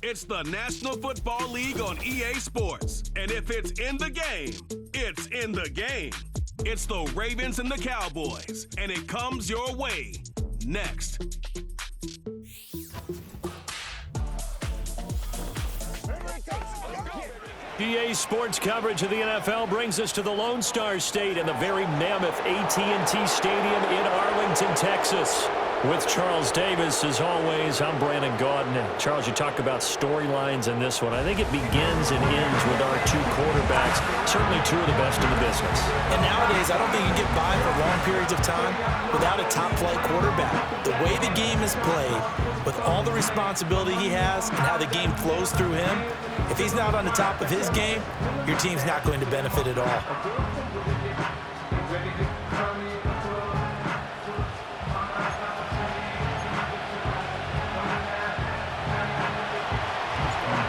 It's the National Football League on EA Sports. And if it's in the game, it's in the game. It's the Ravens and the Cowboys, and it comes your way next. EA Sports coverage of the NFL brings us to the Lone Star State and the very mammoth AT&T Stadium in Arlington, Texas. With Charles Davis, as always, I'm Brandon Gaudin. Charles, you talk about storylines in this one. I think it begins and ends with our two quarterbacks, certainly two of the best in the business. And nowadays, I don't think you can get by for long periods of time without a top-flight quarterback. The way the game is played, with all the responsibility he has and how the game flows through him, if he's not on the top of his game, your team's not going to benefit at all.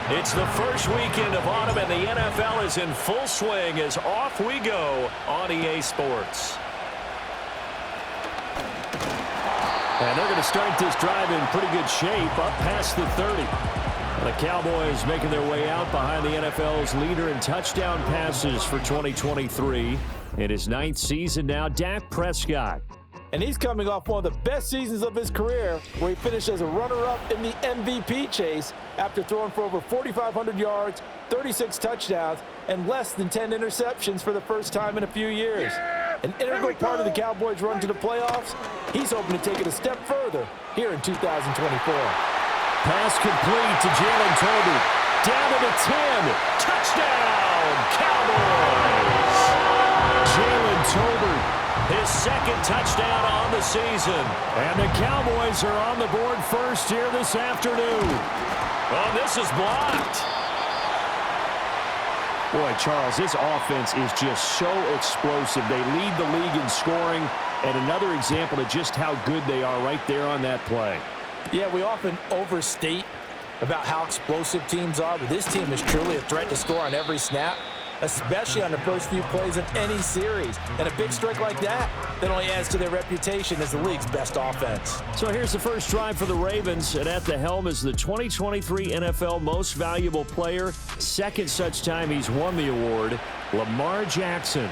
It's the first weekend of autumn, and the NFL is in full swing as off we go on EA Sports. And they're going to start this drive in pretty good shape, up past the 30. The Cowboys making their way out behind the NFL's leader in touchdown passes for 2023. In his 9th season now, Dak Prescott. And he's coming off one of the best seasons of his career, where he finished as a runner-up in the MVP chase after throwing for over 4,500 yards, 36 touchdowns, and less than 10 interceptions for the first time in a few years. An integral part of the Cowboys' run to the playoffs, he's hoping to take it a step further here in 2024. Pass complete to Jalen Tolbert. Down to the 10. Touchdown, Cowboys! Jalen Tolbert, his second touchdown on the season. And the Cowboys are on the board first here this afternoon. Oh, this is blocked. Boy, Charles, this offense is just so explosive. They lead the league in scoring, and another example of just how good they are right there on that play. Yeah, we often overstate about how explosive teams are, but this team is truly a threat to score on every snap, especially on the first few plays of any series. And a big strike like that only adds to their reputation as the league's best offense. So here's the first drive for the Ravens, and at the helm is the 2023 NFL Most Valuable Player. Second such time he's won the award, Lamar Jackson.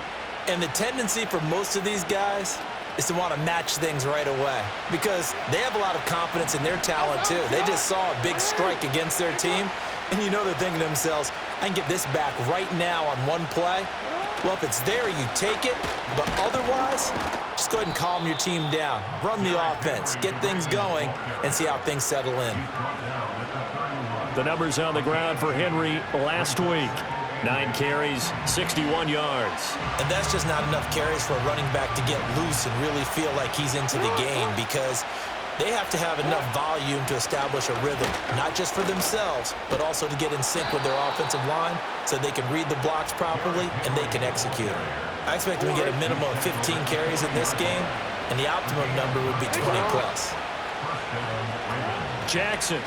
And the tendency for most of these guys is to want to match things right away because they have a lot of confidence in their talent too. They just saw a big strike against their team, and you know they're thinking to themselves, I can get this back right now on one play. Well, if it's there, you take it, but otherwise, just go ahead and calm your team down. Run the offense, get things going, and see how things settle in. The numbers on the ground for Henry last week. 9 carries, 61 yards. And that's just not enough carries for a running back to get loose and really feel like he's into the game because they have to have enough volume to establish a rhythm, not just for themselves, but also to get in sync with their offensive line so they can read the blocks properly and they can execute. I expect them to get a minimum of 15 carries in this game, and the optimum number would be 20 plus. Jackson.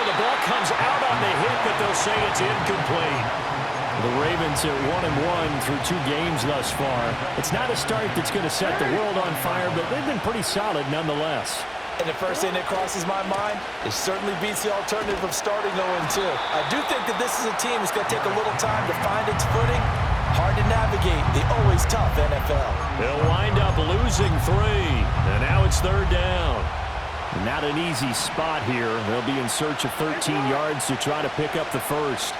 The ball comes out on the hit, but they'll say it's incomplete. The Ravens at 1-1 through 2 games thus far. It's not a start that's going to set the world on fire, but they've been pretty solid nonetheless. And the first thing that crosses my mind, it certainly beats the alternative of starting 0-2. I do think that this is a team that's going to take a little time to find its footing. Hard to navigate the always tough NFL. They'll wind up losing 3, and now it's 3rd down. Not an easy spot here. They'll be in search of 13 yards to try to pick up the first.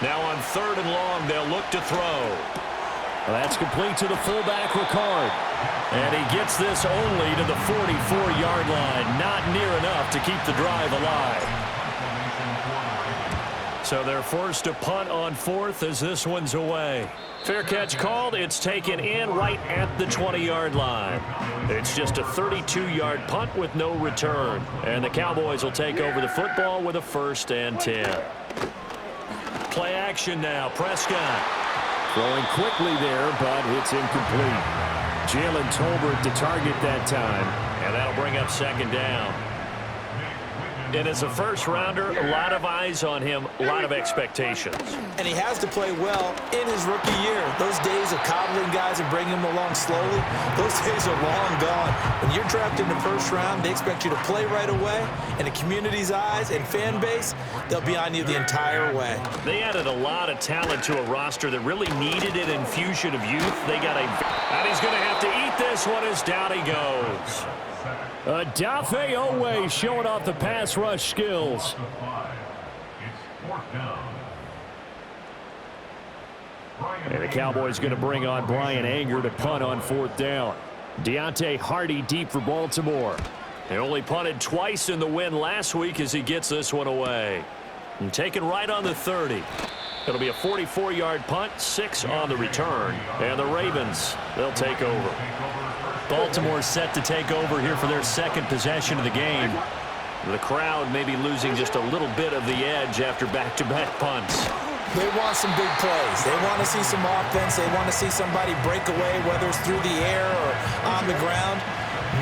Now on 3rd and long, they'll look to throw. Well, that's complete to the fullback, Ricard. And he gets this only to the 44-yard line. Not near enough to keep the drive alive. So they're forced to punt on 4th as this one's away. Fair catch called. It's taken in right at the 20-yard line. It's just a 32-yard punt with no return. And the Cowboys will take over the football with a 1st and 10. Play action now. Prescott throwing quickly there, but it's incomplete. Jalen Tolbert to target that time. And that'll bring up 2nd down. And as a first-rounder, a lot of eyes on him, a lot of expectations. And he has to play well in his rookie year. Those days of coddling guys and bringing them along slowly, those days are long gone. When you're you're drafted in the first round, they expect you to play right away. In the community's eyes and fan base, they'll be on you the entire way. They added a lot of talent to a roster that really needed an infusion of youth. They got and he's going to have to eat this one as down he goes. Dafe Owe showing off the pass rush skills. And the Cowboys going to bring on Brian Anger to punt on 4th down. Deontay Hardy deep for Baltimore. They only punted twice in the win last week as he gets this one away. And taken right on the 30. It'll be a 44-yard punt, 6 on the return. And the Ravens, they'll take over. Baltimore set to take over here for their second possession of the game. The crowd may be losing just a little bit of the edge after back-to-back punts. They want some big plays. They want to see some offense. They want to see somebody break away, whether it's through the air or on the ground.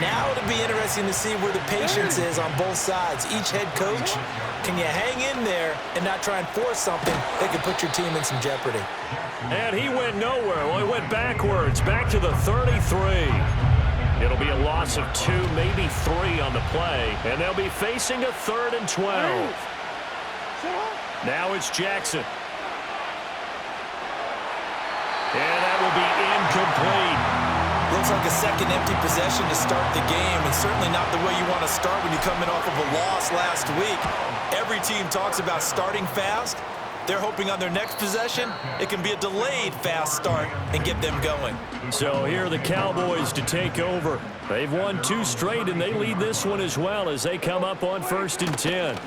Now it'll be interesting to see where the patience is on both sides. Each head coach, can you hang in there and not try and force something that could put your team in some jeopardy? And he went nowhere. Well, he went backwards, back to the 33. It'll be a loss of 2, maybe 3 on the play. And they'll be facing a 3rd and 12. Now it's Jackson. And that will be incomplete. Looks like a second empty possession to start the game, and certainly not the way you want to start when you're coming off of a loss last week. Every team talks about starting fast. They're hoping on their next possession, it can be a delayed fast start and get them going. So here are the Cowboys to take over. They've won 2 straight, and they lead this one as well as they come up on 1st and 10.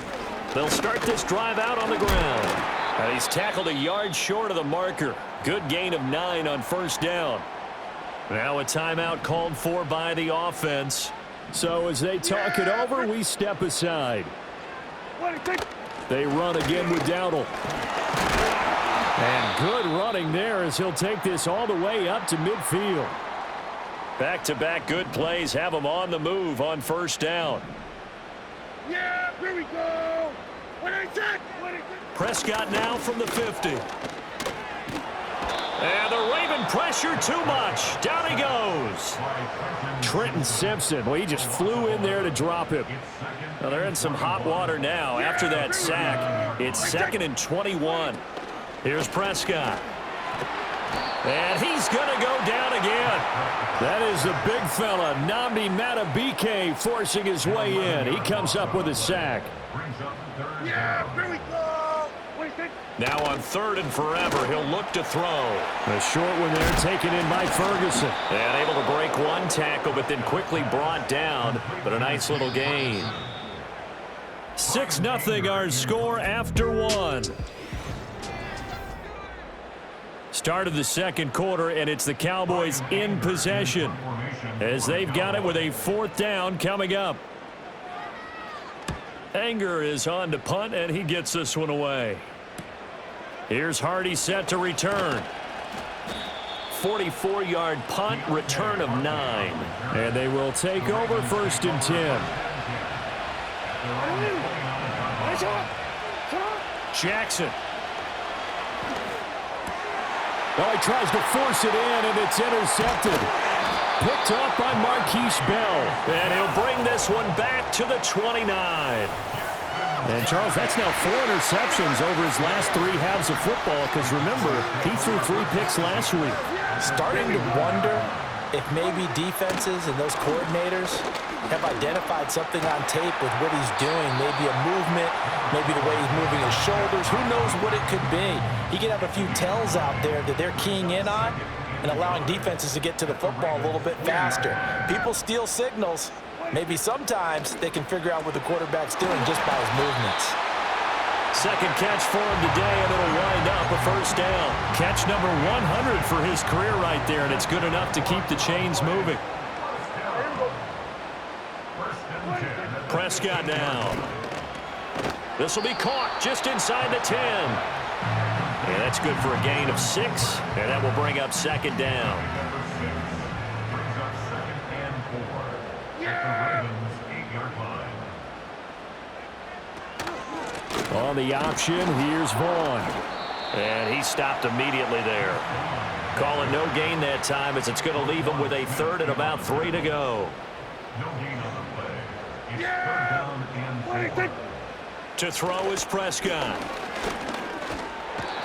They'll start this drive out on the ground. And he's tackled a yard short of the marker. Good gain of 9 on 1st down. Now a timeout called for by the offense. So as they talk it over, we step aside. They run again with Dowdle. And good running there as he'll take this all the way up to midfield. Back-to-back good plays have him on the move on 1st down. Yeah, here we go. Prescott now from the 50. And the Raven pressure too much. Down he goes. Trenton Simpson, well, he just flew in there to drop him. Well, they're in some hot water now after that sack. It's 2nd and 21. Here's Prescott. And he's going to go down again. That is the big fella, Nnamdi Madubuike, forcing his way in. He comes up with a sack. Yeah, here we go. Now on 3rd and forever, he'll look to throw. A short one there taken in by Ferguson. And able to break one tackle, but then quickly brought down. But a nice little gain. 6-0 our score after 1. Start of the second quarter, and it's the Cowboys in possession as they've got it with a 4th down coming up. Anger is on to punt, and he gets this one away. Here's Hardy set to return. 44-yard punt, return of 9. And they will take over 1st and 10. Jackson. Well, he tries to force it in, and it's intercepted. Picked up by Marquise Bell. And he'll bring this one back to the 29. And, Charles, that's now 4 interceptions over his last 3 halves of football because, remember, he threw 3 picks last week. Starting to wonder if maybe defenses and those coordinators have identified something on tape with what he's doing. Maybe a movement, maybe the way he's moving his shoulders. Who knows what it could be? He could have a few tells out there that they're keying in on and allowing defenses to get to the football a little bit faster. People steal signals. Maybe sometimes they can figure out what the quarterback's doing just by his movements. Second catch for him today, and it'll wind up a 1st down. Catch number 100 for his career right there, and it's good enough to keep the chains moving. Prescott now. This will be caught just inside the 10. And that's good for a gain of 6, and that will bring up 2nd down. On the option, here's Vaughn. And he stopped immediately there. Calling no gain that time as it's going to leave him with a 3rd and about 3 to go. No gain on the play. It's third down and 4. To throw is Prescott.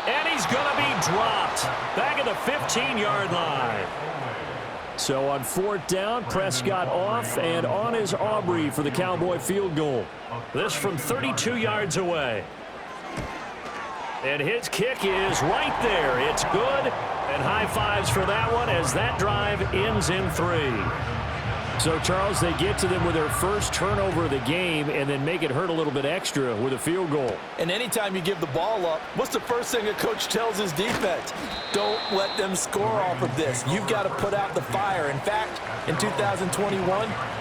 And he's going to be dropped back at the 15-yard line. So on fourth down, Prescott off, and on is Aubrey for the Cowboy field goal. This from 32 yards away. And his kick is right there. It's good. And high fives for that one as that drive ends in 3. So, Charles, they get to them with their first turnover of the game and then make it hurt a little bit extra with a field goal. And anytime you give the ball up, what's the first thing a coach tells his defense? Don't let them score off of this. You've got to put out the fire. In fact, in 2021,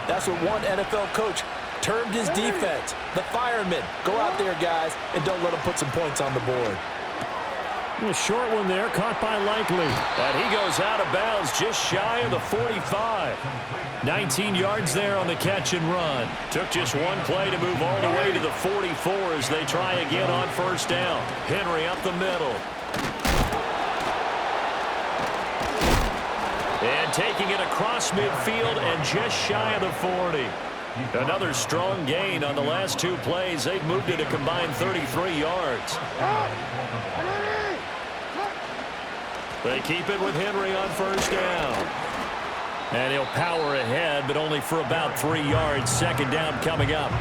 that's what one NFL coach termed his defense, the firemen. Go out there, guys, and don't let them put some points on the board. A short one there, caught by Likely. And he goes out of bounds just shy of the 45. 19 yards there on the catch and run. Took just one play to move all the way to the 44 as they try again on first down. Henry up the middle. And taking it across midfield and just shy of the 40. Another strong gain on the last 2 plays. They've moved it a combined 33 yards. They keep it with Henry on first down. And he'll power ahead, but only for about 3 yards. Second down coming up.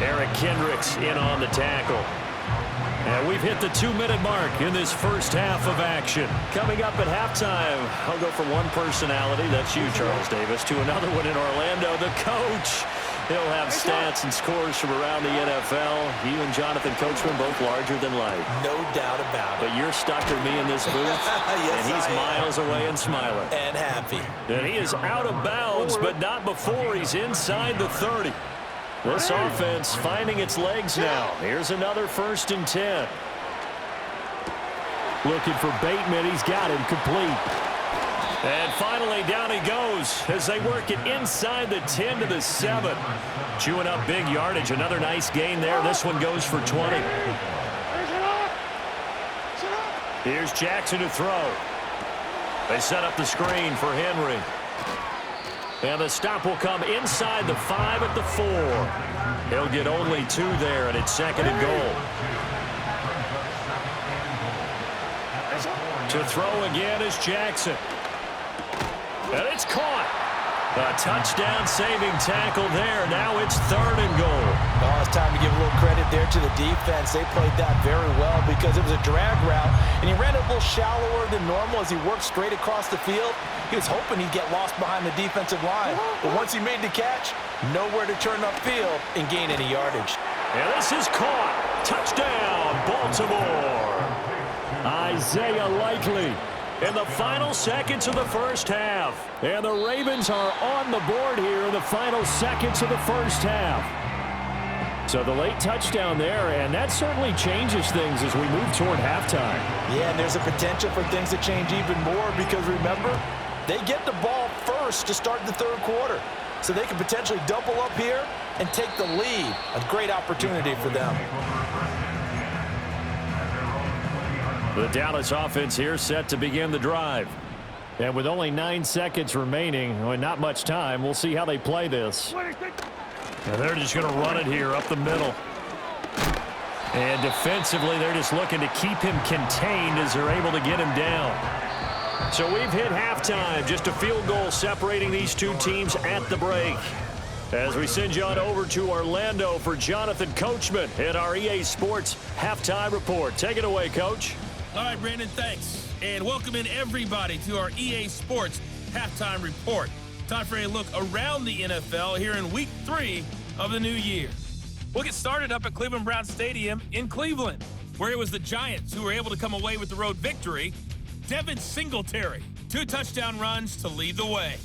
Eric Kendricks in on the tackle. And we've hit the 2-minute mark in this first half of action. Coming up at halftime, I'll go from one personality, that's you, Charles Davis, to another one in Orlando, the coach. He'll have stats and scores from around the NFL. You and Jonathan Coachman both larger than life. No doubt about it. But you're stuck with me in this booth, yes, and he's miles away and smiling. And happy. And he is out of bounds, but not before he's inside the 30. This offense finding its legs now. Here's another 1st and 10. Looking for Bateman. He's got him complete. And finally, down he goes as they work it inside the 10 to the 7. Chewing up big yardage. Another nice gain there. This one goes for 20. Here's Jackson to throw. They set up the screen for Henry. And the stop will come inside the 5 at the 4. He'll get only 2 there, and it's 2nd and goal. To throw again is Jackson. And it's caught. A touchdown-saving tackle there. Now it's 3rd and goal. Oh, it's time to give a little credit there to the defense. They played that very well because it was a drag route, and he ran it a little shallower than normal as he worked straight across the field. He was hoping he'd get lost behind the defensive line. But once he made the catch, nowhere to turn upfield and gain any yardage. And this is caught. Touchdown, Baltimore. Isaiah Likely in the final seconds of the first half. And the Ravens are on the board here in the final seconds of the first half. So the late touchdown there, and that certainly changes things as we move toward halftime. Yeah, and there's a potential for things to change even more because, remember, they get the ball first to start the 3rd quarter. So they can potentially double up here and take the lead. A great opportunity for them. The Dallas offense here set to begin the drive. And with only 9 seconds remaining, and not much time, we'll see how they play this. And they're just going to run it here up the middle. And defensively, they're just looking to keep him contained as they're able to get him down. So we've hit halftime. Just a field goal separating these two teams at the break. As we send you on over to Orlando for Jonathan Coachman in our EA Sports Halftime Report. Take it away, Coach. All right, Brandon, thanks. And welcome in everybody to our EA Sports Halftime Report. Time for a look around the NFL here in Week 3 of the new year. We'll get started up at Cleveland Browns Stadium in Cleveland, where it was the Giants who were able to come away with the road victory. Devin Singletary, 2 touchdown runs to lead the way.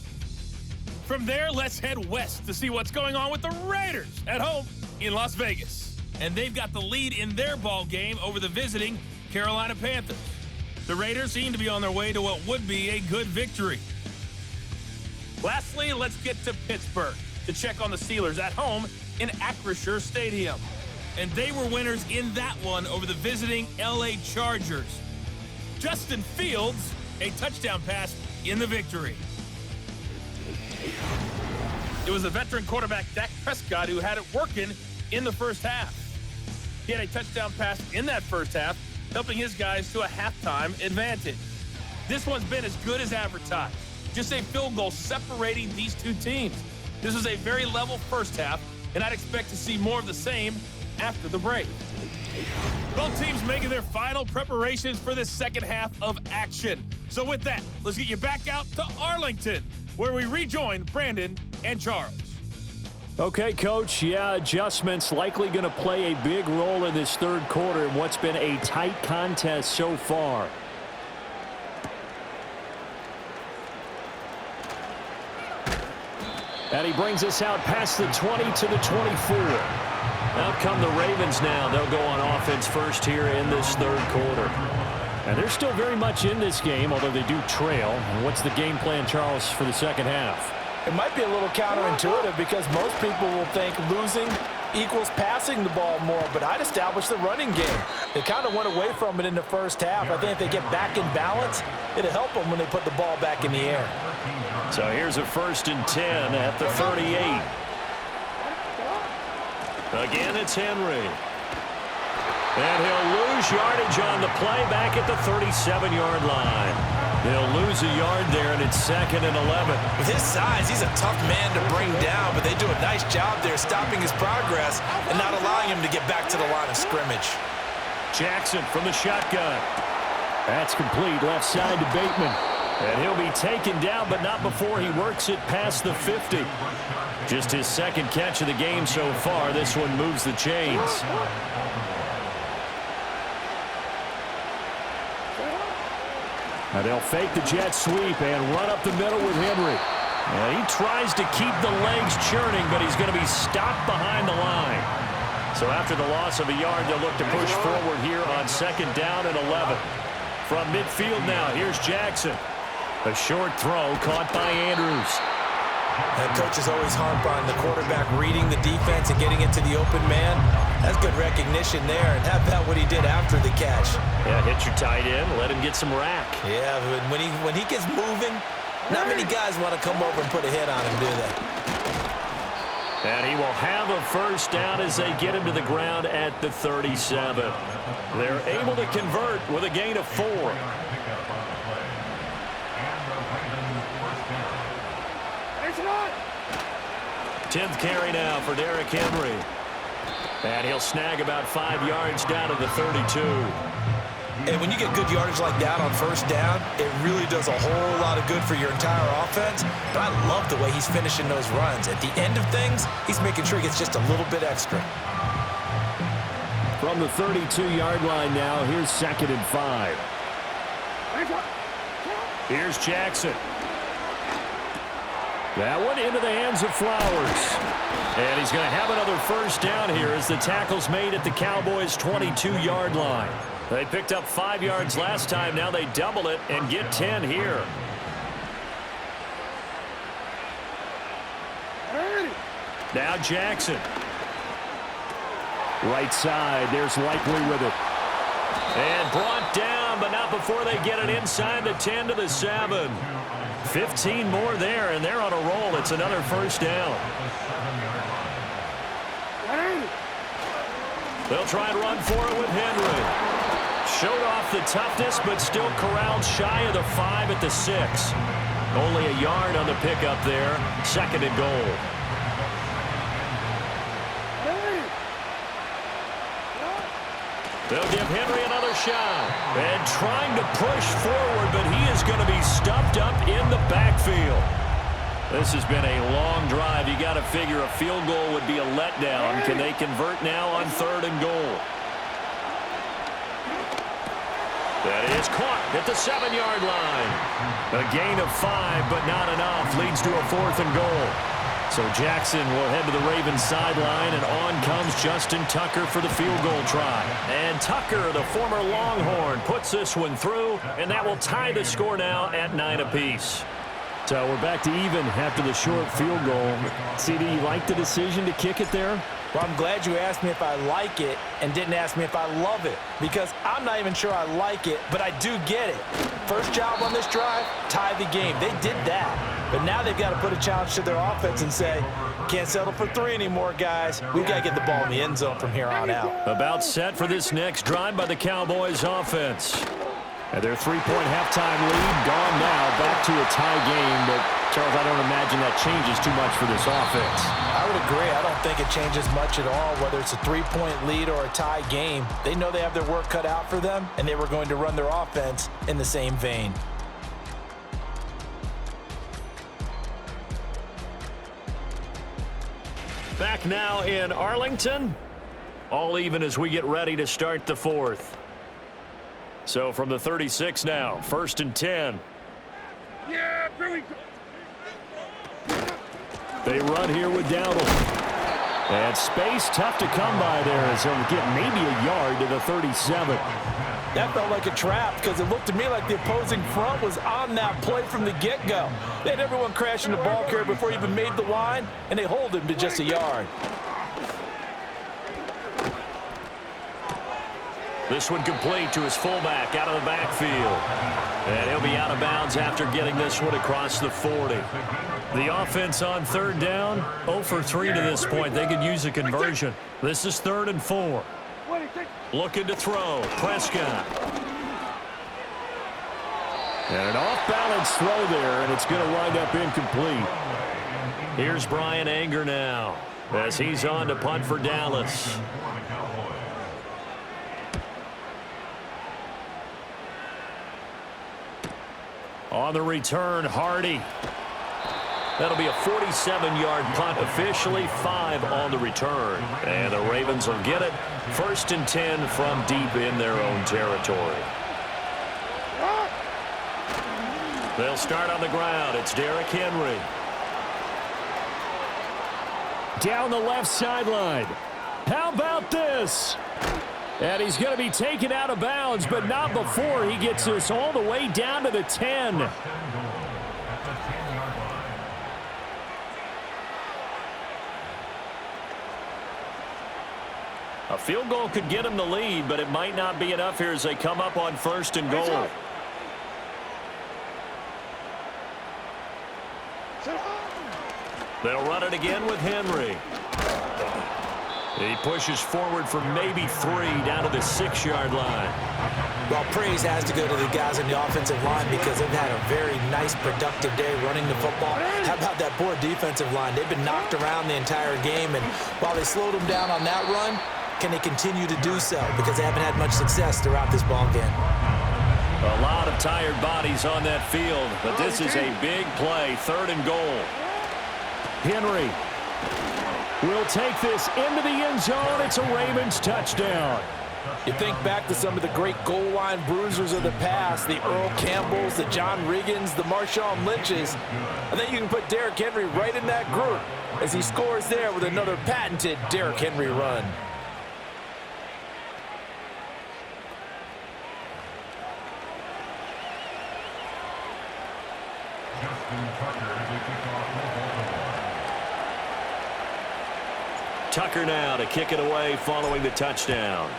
From there, let's head west to see what's going on with the Raiders at home in Las Vegas. And they've got the lead in their ball game over the visiting Carolina Panthers. The Raiders seem to be on their way to what would be a good victory. Lastly, let's get to Pittsburgh to check on the Steelers at home in Acrisure Stadium. And they were winners in that one over the visiting LA Chargers. Justin Fields, a touchdown pass in the victory. It was the veteran quarterback Dak Prescott who had it working in the first half. He had a touchdown pass in that first half, helping his guys to a halftime advantage. This one's been as good as advertised. Just a field goal separating these two teams. This was a very level first half, and I'd expect to see more of the same after the break. Both teams making their final preparations for this second half of action. So with that, let's get you back out to Arlington, where we rejoin Brandon and Charles. Okay, Coach. Yeah, adjustments likely going to play a big role in this third quarter in what's been a tight contest so far. And he brings us out past the 20 to the 24. Out come the Ravens now. They'll go on offense first here in this third quarter. And they're still very much in this game, although they do trail. And what's the game plan, Charles, for the second half? It might be a little counterintuitive because most people will think losing equals passing the ball more, but I'd establish the running game. They kind of went away from it in the first half. I think if they get back in balance, it'll help them when they put the ball back in the air. So here's a 1st and 10 at the 38. Again, it's Henry. And he'll lose yardage on the play back at the 37-yard line. They'll lose a yard there, and it's 2nd and 11. With his size, he's a tough man to bring down, but they do a nice job there stopping his progress and not allowing him to get back to the line of scrimmage. Jackson from the shotgun. That's complete left side to Bateman. And he'll be taken down, but not before he works it past the 50. Just his second catch of the game so far. This one moves the chains. Now they'll fake the jet sweep and run up the middle with Henry. And he tries to keep the legs churning, but he's going to be stopped behind the line. So after the loss of a yard, they'll look to push forward here on 2nd down and 11. From midfield now, here's Jackson. A short throw caught by Andrews. And coaches always harp on the quarterback reading the defense and getting it to the open man. That's good recognition there, and how about what he did after the catch? Yeah, hit your tight end, let him get some rack. Yeah, but when he gets moving, not many guys want to come over and put a hit on him, do they? And he will have a 1st down as they get him to the ground at the 37. They're able to convert with a gain of 4. 10th carry now for Derrick Henry. And he'll snag about 5 yards down to the 32. And when you get good yardage like that on 1st down, it really does a whole lot of good for your entire offense. But I love the way he's finishing those runs. At the end of things, he's making sure he gets just a little bit extra. From the 32-yard line now, here's 2nd and 5. Here's Jackson. That one into the hands of Flowers. And he's going to have another 1st down here as the tackle's made at the Cowboys' 22-yard line. They picked up 5 yards last time. Now they double it and get 10 here. Now Jackson. Right side. There's Likely with it. And brought down, but not before they get it inside the 10 to the 7. 15 more there, and they're on a roll. It's another 1st down. They'll try and run for it with Henry. Showed off the toughness, but still corralled shy of the 5 at the 6. Only a yard on the pickup there. 2nd and goal. They'll give Henry another shot. And trying to push forward, but he is going to be stuffed up in the backfield. This has been a long drive. You got to figure a field goal would be a letdown. Can they convert now on 3rd and goal? That is caught at the 7-yard line. A gain of 5, but not enough. Leads to a 4th and goal. So Jackson will head to the Ravens sideline, and on comes Justin Tucker for the field goal try. And Tucker, the former Longhorn, puts this one through, and that will tie the score now at 9 apiece. So we're back to even after the short field goal. CD, you like the decision to kick it there? Well, I'm glad you asked me if I like it and didn't ask me if I love it, because I'm not even sure I like it, but I do get it. First job on this drive, tie the game. They did that. But now they've got to put a challenge to their offense and say, can't settle for 3 anymore, guys. We've got to get the ball in the end zone from here on out. About set for this next drive by the Cowboys offense. And their 3-point halftime lead gone now, back to a tie game. But, Charles, I don't imagine that changes too much for this offense. I would agree. I don't think it changes much at all, whether it's a 3-point lead or a tie game. They know they have their work cut out for them, and they were going to run their offense in the same vein. Back now in Arlington. All even as we get ready to start the fourth. So from the 36 now, 1st and 10. Yeah, here we go. They run here with Dowdle. And space tough to come by there as they'll get maybe a yard to the 37. That felt like a trap because it looked to me like the opposing front was on that play from the get-go. They had everyone crashing the ball carrier before he even made the line, and they hold him to just a yard. This one complete to his fullback out of the backfield. And he'll be out of bounds after getting this one across the 40. The offense on 3rd down, 0 for 3 to this point. They could use a conversion. This is 3rd and 4. Looking to throw. Prescott. And an off-balance throw there, and it's going to wind up incomplete. Here's Brian Anger now as he's on to punt for Dallas. On the return, Hardy. That'll be a 47-yard punt, officially 5 on the return. And the Ravens will get it. 1st and 10 from deep in their own territory. They'll start on the ground. It's Derrick Henry. Down the left sideline. How about this? And he's going to be taken out of bounds, but not before he gets this all the way down to the 10. A field goal could get him the lead, but it might not be enough here as they come up on 1st and goal. They'll run it again with Henry. He pushes forward for maybe 3 down to the 6-yard line. Well, praise has to go to the guys on the offensive line because they've had a very nice, productive day running the football. How about that poor defensive line? They've been knocked around the entire game, and while they slowed them down on that run, can they continue to do so? Because they haven't had much success throughout this ball game. A lot of tired bodies on that field, but this is a big play, 3rd and goal. Henry will take this into the end zone. It's a Ravens touchdown. You think back to some of the great goal line bruisers of the past, the Earl Campbells, the John Riggins, the Marshawn Lynches. I think you can put Derrick Henry right in that group as he scores there with another patented Derrick Henry run. Tucker now to kick it away following the touchdown.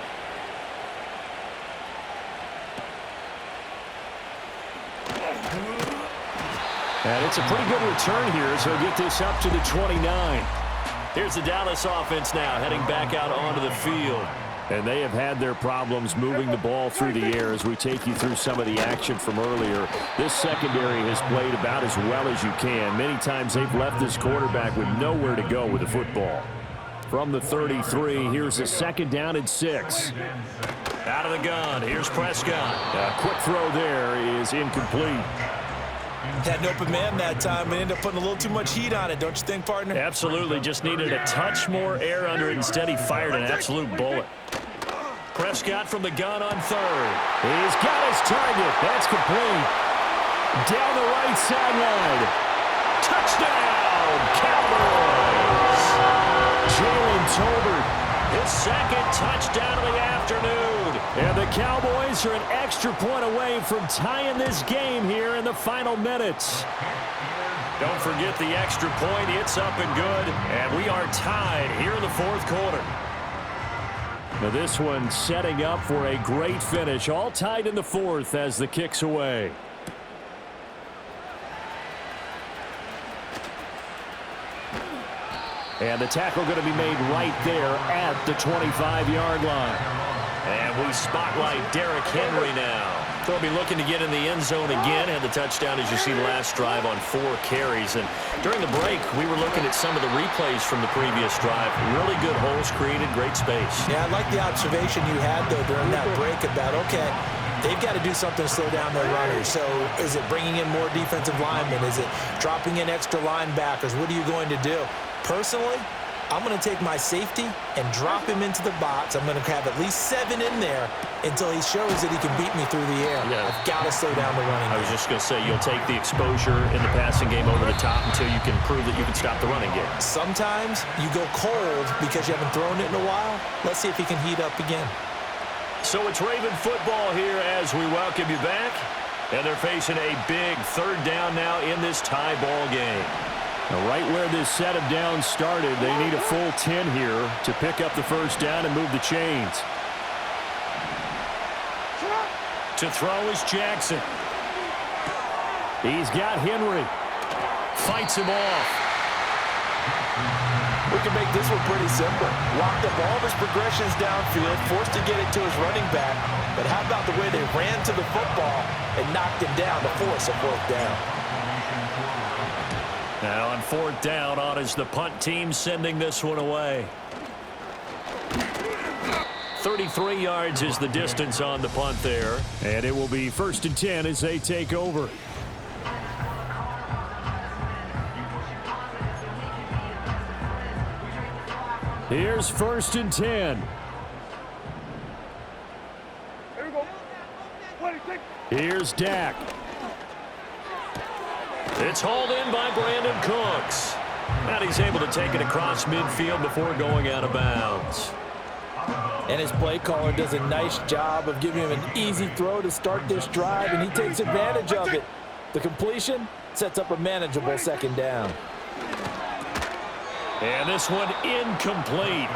And it's a pretty good return here, so he'll get this up to the 29. Here's the Dallas offense now heading back out onto the field. And they have had their problems moving the ball through the air as we take you through some of the action from earlier. This secondary has played about as well as you can. Many times they've left this quarterback with nowhere to go with the football. From the 33, here's a 2nd down and 6. Out of the gun, here's Prescott. A quick throw there is incomplete. Had an open man that time and ended up putting a little too much heat on it, don't you think, partner? Absolutely, just needed a touch more air under it. Instead, he fired an absolute bullet. Prescott from the gun on 3rd. He's got his target. That's complete. Down the right sideline. Touchdown, Cowboys. Jalen Tolbert, his 2nd touchdown of the afternoon. And the Cowboys are an extra point away from tying this game here in the final minutes. Don't forget the extra point. It's up and good. And we are tied here in the 4th quarter. Now this one setting up for a great finish. All tied in the 4th as the kick's away. And the tackle going to be made right there at the 25-yard line. And we spotlight Derrick Henry now. They'll be looking to get in the end zone again. Had the touchdown, as you see, last drive on 4 carries. And during the break, we were looking at some of the replays from the previous drive. Really good holes created, great space. Yeah, I like the observation you had, though, during that break about, okay, they've got to do something to slow down their runners. So is it bringing in more defensive linemen? Is it dropping in extra linebackers? What are you going to do? Personally, I'm going to take my safety and drop him into the box. I'm going to have at least 7 in there until he shows that he can beat me through the air. Yeah. I've got to slow down the running game. I was just going to say, you'll take the exposure in the passing game over the top until you can prove that you can stop the running game. Sometimes you go cold because you haven't thrown it in a while. Let's see if he can heat up again. So it's Raven football here as we welcome you back. And they're facing a big 3rd down now in this tie ball game. Now, right where this set of downs started, they need a full 10 here to pick up the 1st down and move the chains. To throw is Jackson. He's got Henry. Fights him off. We can make this one pretty simple. Locked up all of his progressions downfield, forced to get it to his running back. But how about the way they ran to the football and knocked him down to force a 4th down? Now on 4th down, on is the punt team sending this one away. 33 yards is the distance on the punt there. And it will be 1st and 10 as they take over. Here's 1st and 10. Here we go. 26. Here's Dak. It's hauled in by Brandon Cooks. And he's able to take it across midfield before going out of bounds. And his play caller does a nice job of giving him an easy throw to start this drive, and he takes advantage of it. The completion sets up a manageable 2nd down. And this one incomplete.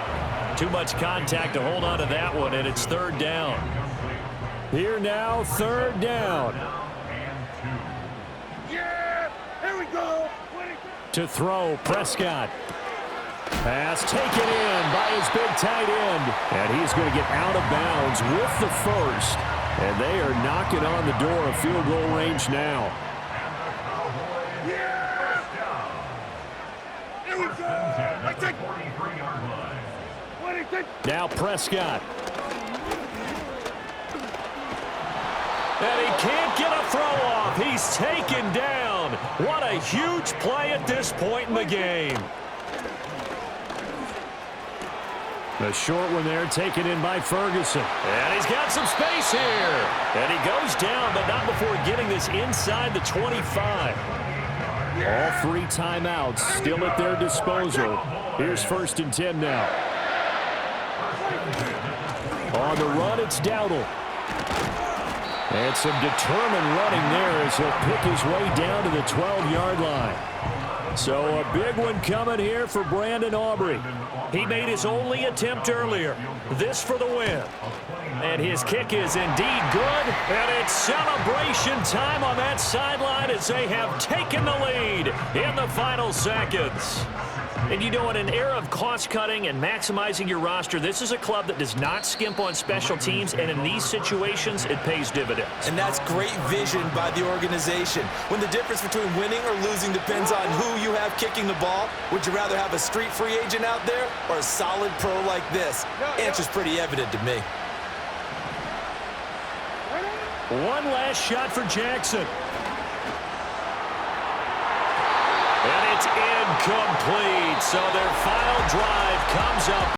Too much contact to hold on to that one, and it's 3rd down. Here now, 3rd down. Yeah, here we go. 26. To throw, Prescott. Pass taken in by his big tight end. And he's going to get out of bounds with the 1st. And they are knocking on the door of field goal range now. Yeah. Here we go. I take 26. Now Prescott. And he can't get a throw off. He's taken down. What a huge play at this point in the game. The short one there taken in by Ferguson. And he's got some space here. And he goes down, but not before getting this inside the 25. All 3 timeouts still at their disposal. Here's 1st and 10 now. On the run, it's Dowdle. And some determined running there as he'll pick his way down to the 12-yard line. So a big one coming here for Brandon Aubrey. He made his only attempt earlier. This for the win. And his kick is indeed good. And it's celebration time on that sideline as they have taken the lead in the final seconds. And you know, in an era of cost-cutting and maximizing your roster, this is a club that does not skimp on special teams, and in these situations, it pays dividends. And that's great vision by the organization. When the difference between winning or losing depends on who you have kicking the ball, would you rather have a street free agent out there or a solid pro like this? Answer's pretty evident to me. One last shot for Jackson. And it's incomplete. So their final drive comes up